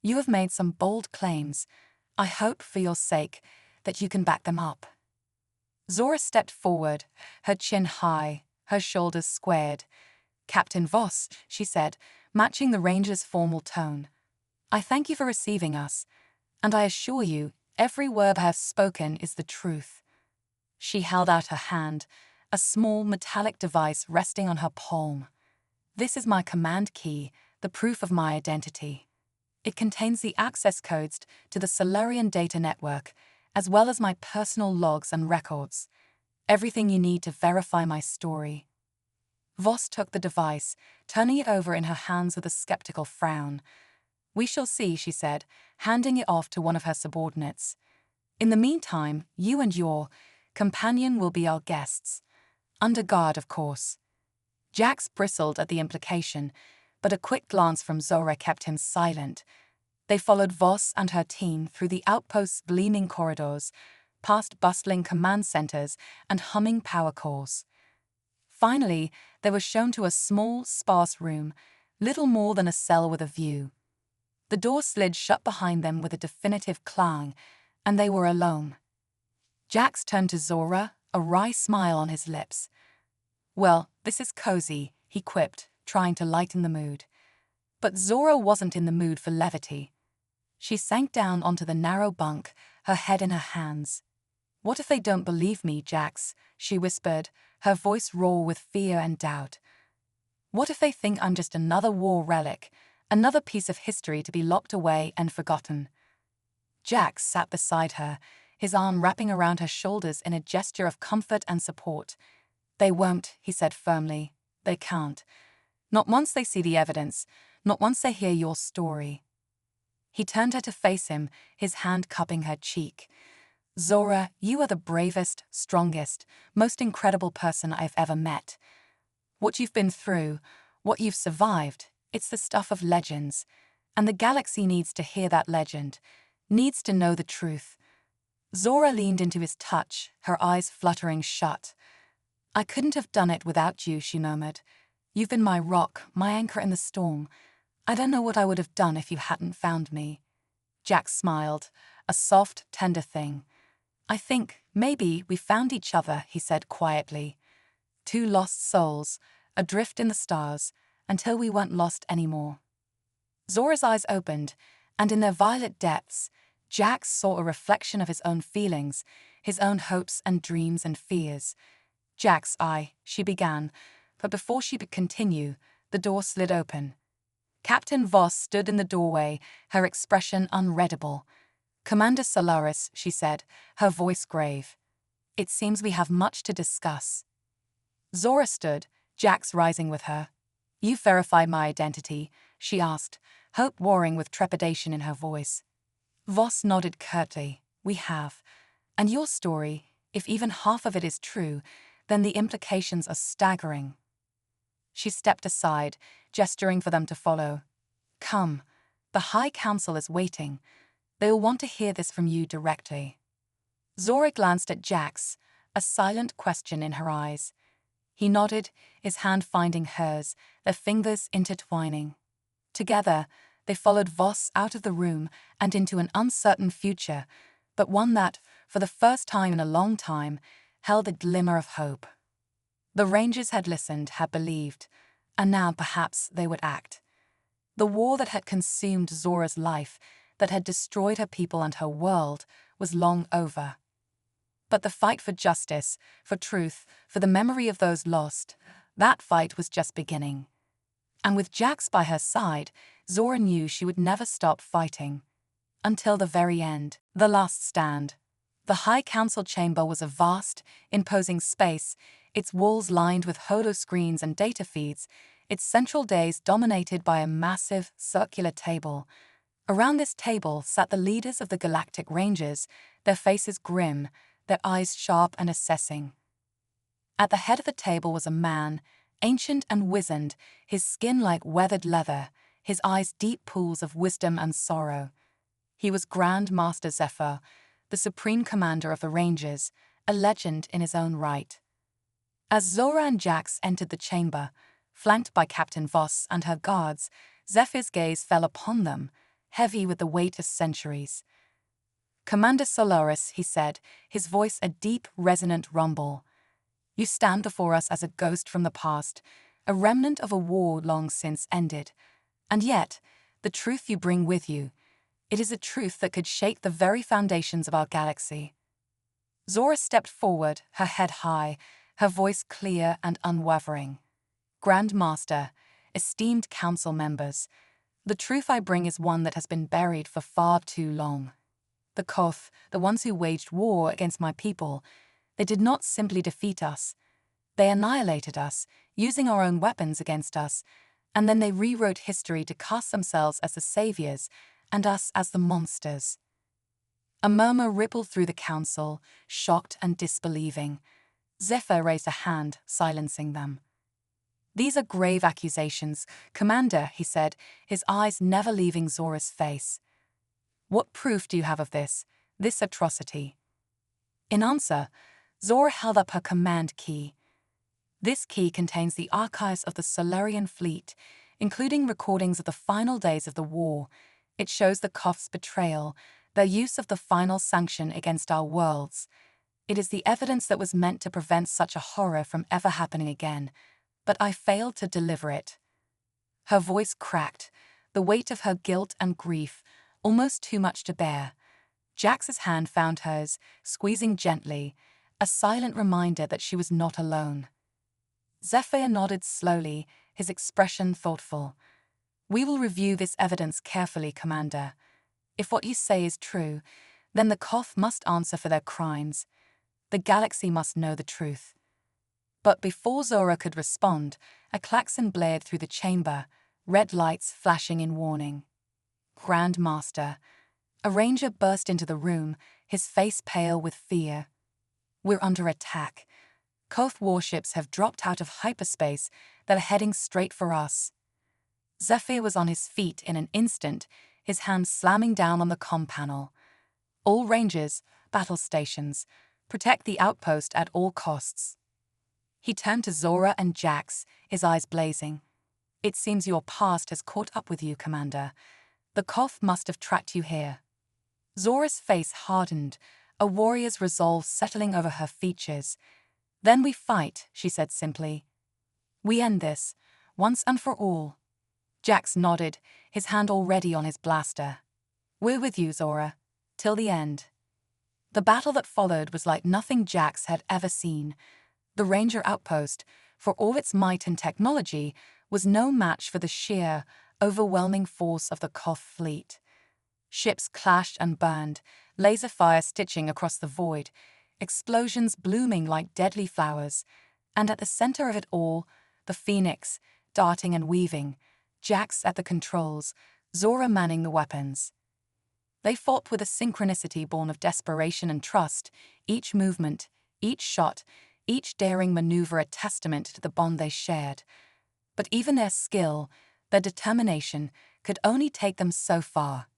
You have made some bold claims. I hope, for your sake, that you can back them up." Zora stepped forward, her chin high, her shoulders squared. "Captain Voss," she said, matching the Ranger's formal tone, "I thank you for receiving us, and I assure you, every word I have spoken is the truth." She held out her hand, a small metallic device resting on her palm. "This is my command key, the proof of my identity. It contains the access codes to the Solarian data network, as well as my personal logs and records. Everything you need to verify my story." Voss took the device, turning it over in her hands with a skeptical frown. "We shall see," she said, handing it off to one of her subordinates. "In the meantime, you and your companion will be our guests. Under guard, of course." Jax bristled at the implication, but a quick glance from Zora kept him silent. They followed Voss and her team through the outpost's gleaming corridors, past bustling command centers and humming power cores. Finally, they were shown to a small, sparse room, little more than a cell with a view. The door slid shut behind them with a definitive clang, and they were alone. Jax turned to Zora, a wry smile on his lips. "Well, this is cozy," he quipped, trying to lighten the mood. But Zora wasn't in the mood for levity. She sank down onto the narrow bunk, her head in her hands. "What if they don't believe me, Jax?" she whispered, her voice raw with fear and doubt. "What if they think I'm just another war relic, another piece of history to be locked away and forgotten?" Jax sat beside her, his arm wrapping around her shoulders in a gesture of comfort and support. "They won't," he said firmly. "They can't. Not once they see the evidence, not once they hear your story." He turned her to face him, his hand cupping her cheek. "Zora, you are the bravest, strongest, most incredible person I've ever met. What you've been through, what you've survived, it's the stuff of legends. And the galaxy needs to hear that legend, needs to know the truth." Zora leaned into his touch, her eyes fluttering shut. "I couldn't have done it without you," she murmured. "You've been my rock, my anchor in the storm. I don't know what I would have done if you hadn't found me." Jack smiled, a soft, tender thing. "I think, maybe, we found each other," he said quietly. "Two lost souls, adrift in the stars, until we weren't lost anymore." Zora's eyes opened, and in their violet depths, Jack saw a reflection of his own feelings, his own hopes and dreams and fears. "Jax, she began, but before she could continue, the door slid open. Captain Voss stood in the doorway, her expression unreadable. "Commander Solaris," she said, her voice grave. "It seems we have much to discuss." Zora stood, Jax rising with her. "You verified my identity?" she asked, hope warring with trepidation in her voice. Voss nodded curtly. "We have. And your story, if even half of it is true, then the implications are staggering." She stepped aside, gesturing for them to follow. "Come, the High Council is waiting. They will want to hear this from you directly." Zora glanced at Jax, a silent question in her eyes. He nodded, his hand finding hers, their fingers intertwining. Together, they followed Voss out of the room and into an uncertain future, but one that, for the first time in a long time, held a glimmer of hope. The Rangers had listened, had believed, and now perhaps they would act. The war that had consumed Zora's life, that had destroyed her people and her world, was long over. But the fight for justice, for truth, for the memory of those lost, that fight was just beginning. And with Jax by her side, Zora knew she would never stop fighting. Until the very end, the last stand. The High Council chamber was a vast, imposing space, its walls lined with holoscreens and data feeds, its central dais dominated by a massive, circular table. Around this table sat the leaders of the Galactic Rangers, their faces grim, their eyes sharp and assessing. At the head of the table was a man, ancient and wizened, his skin like weathered leather, his eyes deep pools of wisdom and sorrow. He was Grand Master Zephyr, the supreme commander of the Rangers, a legend in his own right. As Zora and Jax entered the chamber, flanked by Captain Voss and her guards, Zephyr's gaze fell upon them, heavy with the weight of centuries. "Commander Solaris," he said, his voice a deep, resonant rumble. "You stand before us as a ghost from the past, a remnant of a war long since ended. And yet, the truth you bring with you, it is a truth that could shake the very foundations of our galaxy." Zora stepped forward, her head high, her voice clear and unwavering. "Grand Master, esteemed council members, the truth I bring is one that has been buried for far too long. The Koth, the ones who waged war against my people, they did not simply defeat us. They annihilated us, using our own weapons against us, and then they rewrote history to cast themselves as the saviors and us as the monsters." A murmur rippled through the council, shocked and disbelieving. Zephyr raised a hand, silencing them. "These are grave accusations, Commander," he said, his eyes never leaving Zora's face. "What proof do you have of this atrocity?" In answer, Zora held up her command key. This key contains the archives of the Solarian fleet, including recordings of the final days of the war. It shows the Koth's betrayal, their use of the final sanction against our worlds. It is the evidence that was meant to prevent such a horror from ever happening again, but I failed to deliver it. Her voice cracked, the weight of her guilt and grief, almost too much to bear. Jax's hand found hers, squeezing gently, a silent reminder that she was not alone. Zephyr nodded slowly, his expression thoughtful. "We will review this evidence carefully, Commander. If what you say is true, then the Koth must answer for their crimes. The galaxy must know the truth." But before Zora could respond, a klaxon blared through the chamber, red lights flashing in warning. "Grand Master." A ranger burst into the room, his face pale with fear. "We're under attack. Koth warships have dropped out of hyperspace that are heading straight for us." Zephyr was on his feet in an instant, his hand slamming down on the comm panel. "All Rangers, battle stations, protect the outpost at all costs." He turned to Zora and Jax, his eyes blazing. "It seems your past has caught up with you, Commander. The Koth must have tracked you here." Zora's face hardened, a warrior's resolve settling over her features. "Then we fight," she said simply. "We end this, once and for all." Jax nodded, his hand already on his blaster. "We're with you, Zora, till the end." The battle that followed was like nothing Jax had ever seen. The Ranger outpost, for all its might and technology, was no match for the sheer, overwhelming force of the Koth fleet. Ships clashed and burned, laser fire stitching across the void, explosions blooming like deadly flowers, and at the center of it all, the Phoenix, darting and weaving, Jax at the controls, Zora manning the weapons. They fought with a synchronicity born of desperation and trust, each movement, each shot, each daring maneuver a testament to the bond they shared. But even their skill, their determination, could only take them so far.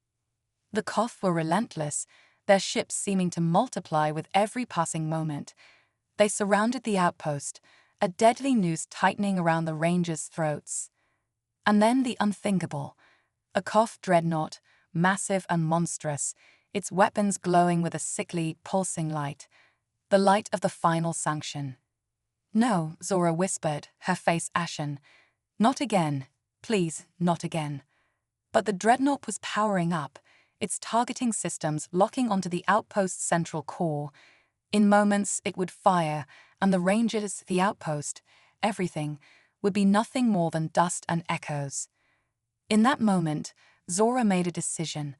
The Koth were relentless, their ships seeming to multiply with every passing moment. They surrounded the outpost, a deadly noose tightening around the Rangers' throats. And then the unthinkable, a Koth dreadnought, massive and monstrous, its weapons glowing with a sickly, pulsing light, the light of the final sanction. "No," Zora whispered, her face ashen. "Not again. Please, not again." But the dreadnought was powering up, its targeting systems locking onto the outpost's central core. In moments, it would fire, and the Rangers, the outpost, everything, would be nothing more than dust and echoes. In that moment, Zora made a decision,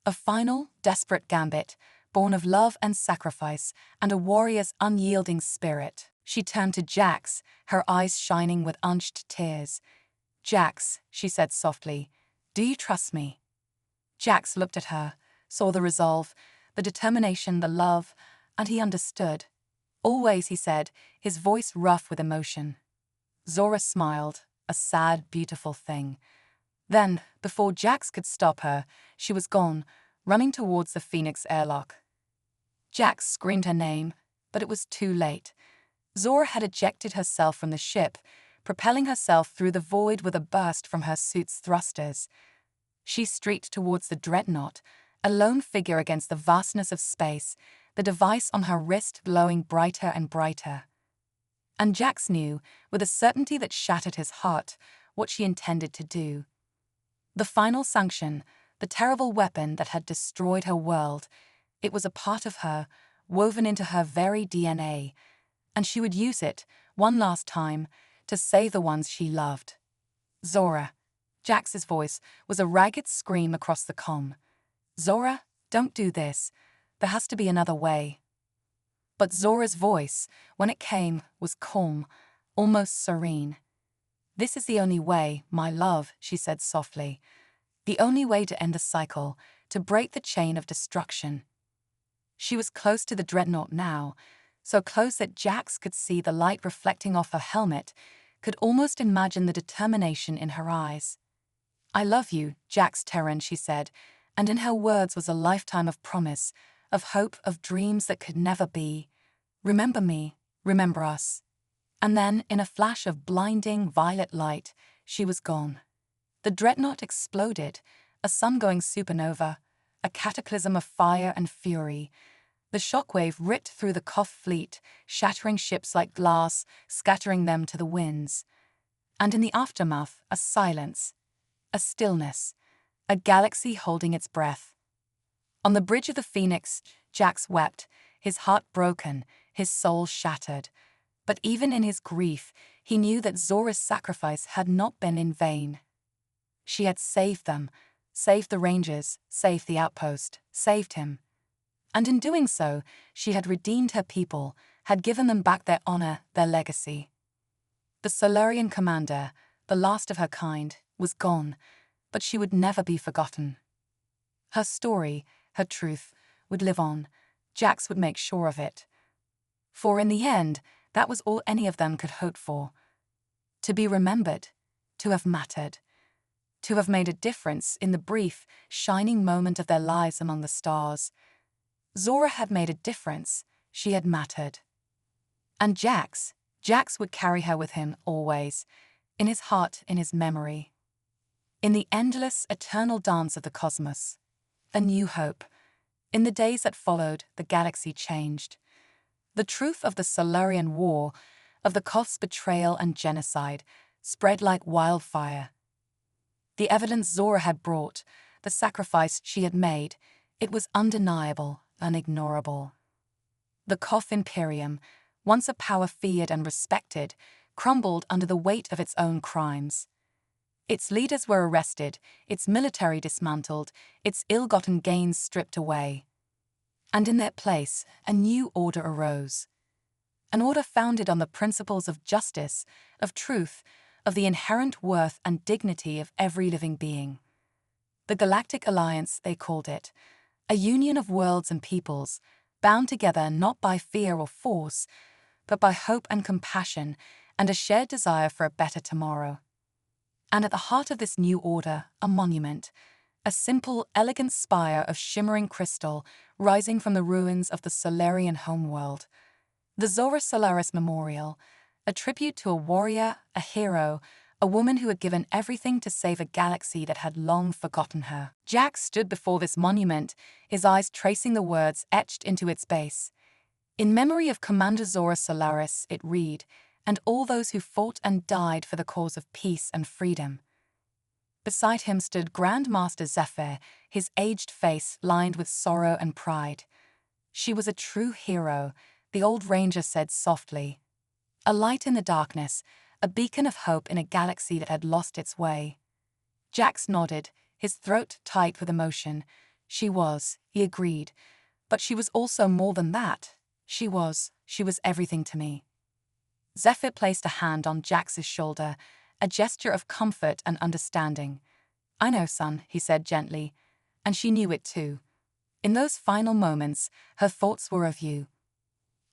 a final, desperate gambit, born of love and sacrifice and a warrior's unyielding spirit. She turned to Jax, her eyes shining with unshed tears. "Jax," she said softly, "do you trust me?" Jax looked at her, saw the resolve, the determination, the love, and he understood. "Always," he said, his voice rough with emotion. Zora smiled, a sad, beautiful thing. Then, before Jax could stop her, she was gone, running towards the Phoenix airlock. Jax screamed her name, but it was too late. Zora had ejected herself from the ship, propelling herself through the void with a burst from her suit's thrusters. She streaked towards the dreadnought, a lone figure against the vastness of space, the device on her wrist glowing brighter and brighter. And Jax knew, with a certainty that shattered his heart, what she intended to do. The final sanction, the terrible weapon that had destroyed her world, it was a part of her, woven into her very DNA, and she would use it, one last time, to save the ones she loved. "Zora." Jax's voice was a ragged scream across the comm. "Zora, don't do this. There has to be another way." But Zora's voice, when it came, was calm, almost serene. "This is the only way, my love," she said softly. "The only way to end the cycle, to break the chain of destruction." She was close to the dreadnought now, so close that Jax could see the light reflecting off her helmet, could almost imagine the determination in her eyes. "I love you, Jax Terran," she said, and in her words was a lifetime of promise, of hope, of dreams that could never be. "Remember me, remember us." And then, in a flash of blinding violet light, she was gone. The dreadnought exploded, a sun-going supernova, a cataclysm of fire and fury. The shockwave ripped through the Koth fleet, shattering ships like glass, scattering them to the winds. And in the aftermath, a silence, a stillness, a galaxy holding its breath. On the bridge of the Phoenix, Jax wept, his heart broken, his soul shattered. But even in his grief, he knew that Zora's sacrifice had not been in vain. She had saved them, saved the Rangers, saved the outpost, saved him. And in doing so, she had redeemed her people, had given them back their honor, their legacy. The Solarian commander, the last of her kind, was gone, but she would never be forgotten. Her story, her truth, would live on. Jax would make sure of it. For in the end, that was all any of them could hope for. To be remembered, to have mattered, to have made a difference in the brief, shining moment of their lives among the stars. Zora had made a difference, she had mattered. And Jax would carry her with him always, in his heart, in his memory. In the endless, eternal dance of the cosmos, a new hope. In the days that followed, the galaxy changed. The truth of the Solarian War, of the Koth's betrayal and genocide, spread like wildfire. The evidence Zora had brought, the sacrifice she had made, it was undeniable, unignorable. The Koth Imperium, once a power feared and respected, crumbled under the weight of its own crimes. Its leaders were arrested, its military dismantled, its ill-gotten gains stripped away. And in their place, a new order arose. An order founded on the principles of justice, of truth, of the inherent worth and dignity of every living being. The Galactic Alliance, they called it, a union of worlds and peoples, bound together not by fear or force, but by hope and compassion and a shared desire for a better tomorrow. And at the heart of this new order, a monument, a simple, elegant spire of shimmering crystal rising from the ruins of the Solarian homeworld. The Zora Solaris Memorial, a tribute to a warrior, a hero, a woman who had given everything to save a galaxy that had long forgotten her. Jax stood before this monument, his eyes tracing the words etched into its base. In memory of Commander Zora Solaris, it read, and all those who fought and died for the cause of peace and freedom. Beside him stood Grandmaster Zephyr, his aged face lined with sorrow and pride. She was a true hero, the old ranger said softly. A light in the darkness, a beacon of hope in a galaxy that had lost its way. Jax nodded, his throat tight with emotion. She was, he agreed, but she was also more than that. She was everything to me. Zephyr placed a hand on Jax's shoulder, a gesture of comfort and understanding. I know, son, he said gently, and she knew it too. In those final moments, her thoughts were of you.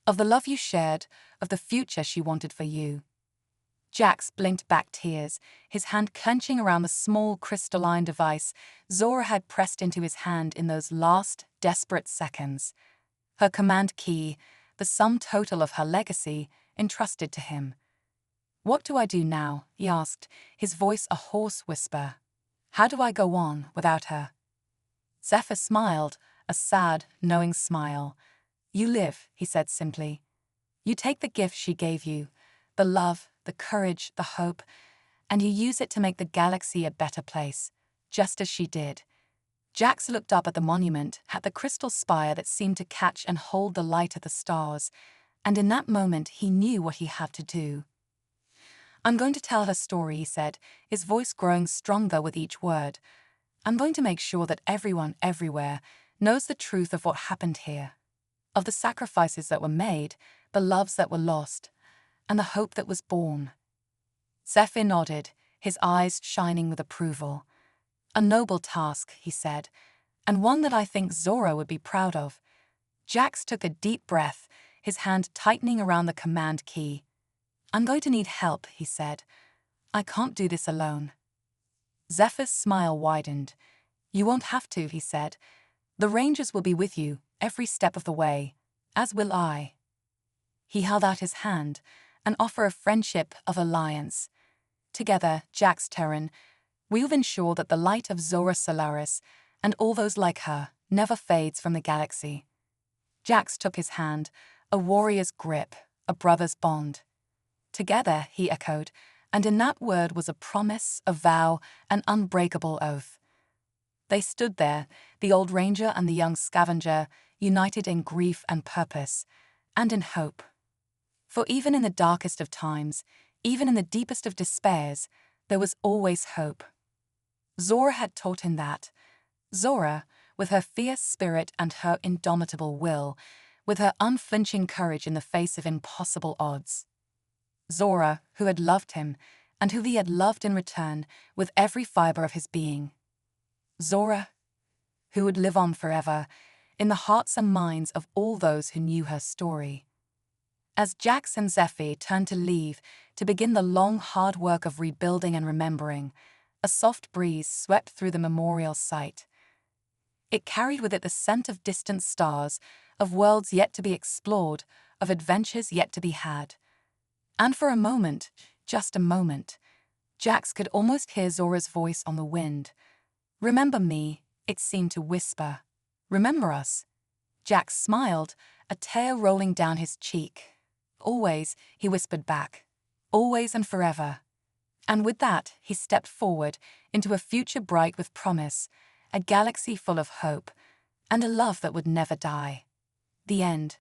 Of the love you shared, of the future she wanted for you. Jax blinked back tears, his hand clenching around the small crystalline device Zora had pressed into his hand in those last, desperate seconds. Her command key, the sum total of her legacy, entrusted to him. What do I do now? He asked, his voice a hoarse whisper. How do I go on without her? Zephyr smiled, a sad, knowing smile. You live, he said simply. You take the gift she gave you, the love, the courage, the hope, and you use it to make the galaxy a better place, just as she did. Jax looked up at the monument, at the crystal spire that seemed to catch and hold the light of the stars, and in that moment he knew what he had to do. I'm going to tell her story, he said, his voice growing stronger with each word. I'm going to make sure that everyone everywhere knows the truth of what happened here, of the sacrifices that were made, the loves that were lost, and the hope that was born. Zephyr nodded, his eyes shining with approval. A noble task, he said, and one that I think Zora would be proud of. Jax took a deep breath, his hand tightening around the command key. I'm going to need help, he said. I can't do this alone. Zephyr's smile widened. You won't have to, he said. The Rangers will be with you every step of the way, as will I. He held out his hand, an offer of friendship, of alliance. Together, Jax Terran, we'll ensure that the light of Zora Solaris, and all those like her, never fades from the galaxy. Jax took his hand, a warrior's grip, a brother's bond. Together, he echoed, and in that word was a promise, a vow, an unbreakable oath. They stood there, the old ranger and the young scavenger, united in grief and purpose, and in hope. For even in the darkest of times, even in the deepest of despairs, there was always hope. Zora had taught him that. Zora, with her fierce spirit and her indomitable will, with her unflinching courage in the face of impossible odds. Zora, who had loved him, and who he had loved in return with every fiber of his being. Zora, who would live on forever, in the hearts and minds of all those who knew her story. As Jax and Zephyr turned to leave, to begin the long, hard work of rebuilding and remembering, a soft breeze swept through the memorial site. It carried with it the scent of distant stars, of worlds yet to be explored, of adventures yet to be had. And for a moment, just a moment, Jax could almost hear Zora's voice on the wind. Remember me, it seemed to whisper. Remember us. Jax smiled, a tear rolling down his cheek. Always, he whispered back. Always and forever. And with that, he stepped forward into a future bright with promise, a galaxy full of hope, and a love that would never die. The end.